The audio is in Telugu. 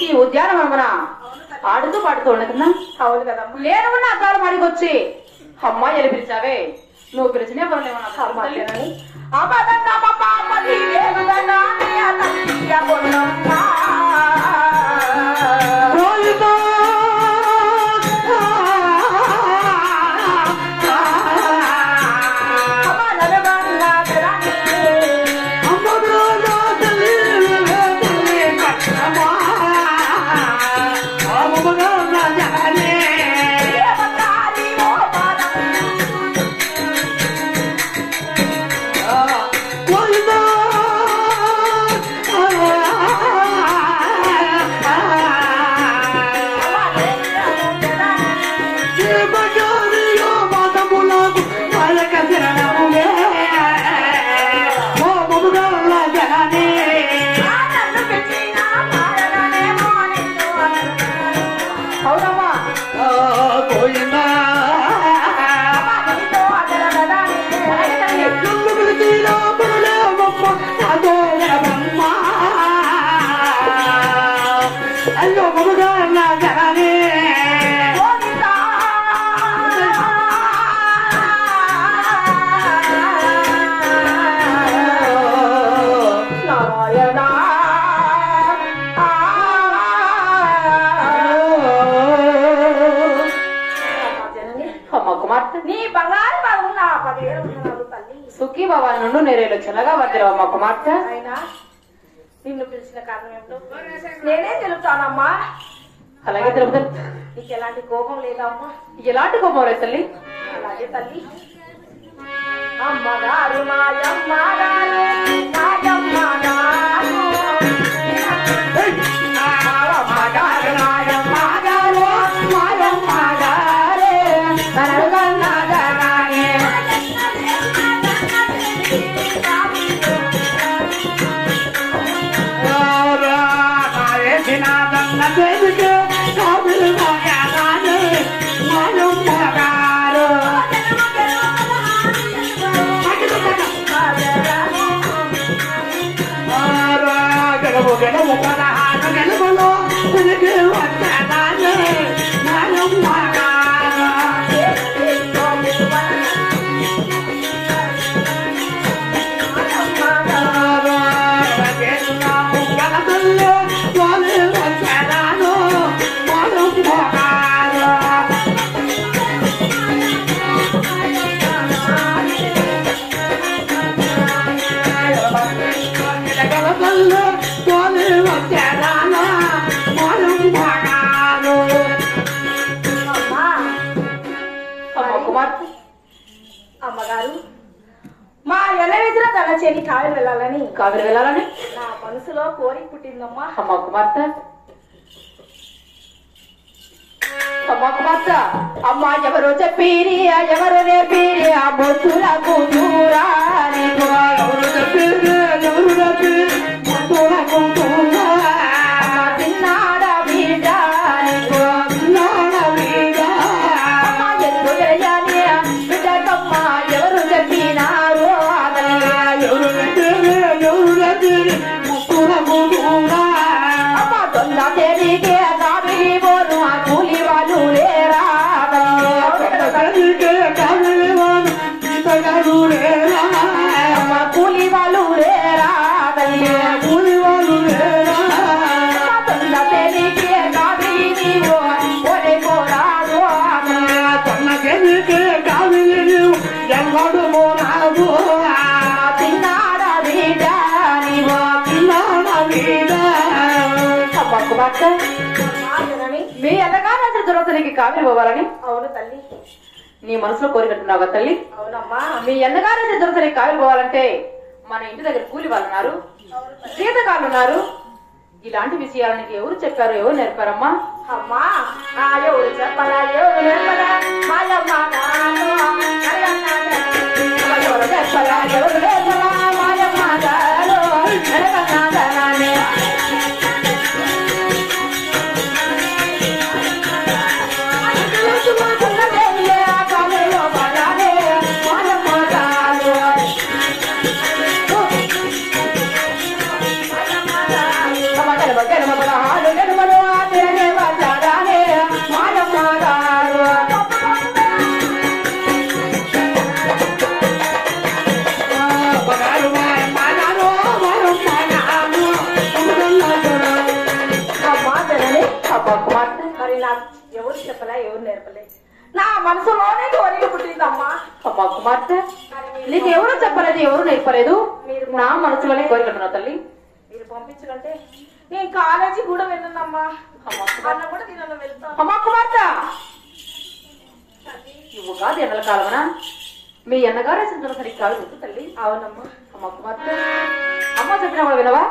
ఈ ఉద్యానవనమున ఆడుతూ పాడుతూ ఉండకన్నా అవును కదా నేను ఉన్న అద్దాలు మాడికొచ్చి అమ్మాయిలు పిలిచావే నువ్వు పిలిచినే సుఖీ బాబా నుండి నేరేలో చల్లగా వద్దిరావు మా కుమార్తె అయినా నిన్ను పిలిచిన కారణం ఏమిటో నేనే తెలుపుతానమ్మా. అలాగే తెలుపుతాను. నీకు ఎలాంటి కోపం లేదమ్మా? ఎలాంటి కోపం లేదు తల్లి. అలాగే తల్లి. అమ్మగారు మాయమ్మగారు మాయమ్మగారు అమ్మగారు మాయమ్మగారు మాయమ్మగారు నరగన్నాగరానే దేవికే కాబిల్ మాయగారు మాయమ్మగారు కుమార్తె. అమ్మగారు, మా ఎన్నవిధిలో తన చెల్లి కావిరి వెళ్ళాలని నా మనసులో కోరిక పుట్టిందమ్మా. అమ్మ కుమార్తె, అమ్మ కుమార్తె, అమ్మ ఎవరు చెప్పిరి ఎవరు నేర్పిరి ఆ బొత్తుల కూతురా నీకు? ఎవరు చెప్పిరి ఎవరు నేర్పిరి బొత్తుల కూతురా? అమ్మ తిన్నాడా బిడ్డ నీకు? తిన్నాడా బిడ్డ? అమ్మ ఎందుకు తెలియాలి బిడ్డకమ్మ ఎవరు చెప్పినారు? ఎవరు చెప్పిరి ఎవరు నేర్పిరి బొత్తుల కూతురా? అమ్మ తొంద తేలికే కావిరి బోను ఆ కూలి వాళ్ళు లేరా? అమ్మ కూలి వాళ్ళు లేరా? కూలి వాళ్ళు లేరా? తొంద తేలికే కావిరి నీవు ఒరే పోరాదు. తొంద తేలికే కావిరి నీవు ఎవడు పోరాదు. తిన్నాడా బిడ్డ నీవు? తిన్నాడా బిడ్డ? అమ్మ కుమార్తె, మీ అన్నగారు దురతనికి కావిరి పోవాలని అవును తల్లి. నీ మనసులో కోరికట్టున్నావుగా తల్లి? అవునమ్మా. మీ అన్నగారు దురతనికి కావిరి పోవాలంటే మన ఇంటి దగ్గర కూలి వాళ్ళు ఉన్నారు, జీతగాళ్ళు ఉన్నారు. ఇలాంటి విషయాలు నీకు ఎవరు చెప్పారు ఎవరు నేర్పారమ్మా? అమ్మా ఎవరు చెప్పరా ఎవరు నేర్పరా మాయమ్మ గారు. ఎవరు చెప్పరా ఎవరు నేర్పరా మాయమ్మ గారు నడవనాదనానే. మరి నాకు ఎవరు చెప్పలే ఎవరు నేర్పలే, నా మనసులోనే కోరిక పుట్టిందమ్మా. అమ్మా కుమార్తె, నీకు ఎవరు చెప్పలేదు ఎవరు నేర్పలేదు, నా మనసులోనే కోరికట్టున్నావు తల్లి. మీరు పంపించకంటే నేను కాలేజీ కూడా వెళ్ళనమ్మా. అన్న కూడా నేను వెళ్తాను. అమ్మా కుమార్తె, ఇవ్వు కాదు ఎండల కాలమనా మీ అన్నగారు వేసిన సరిగ్గా కాదు తల్లి. అవునమ్మా. అమ్మ కుమార్తె, అమ్మ చెప్పిన కూడా వినవా?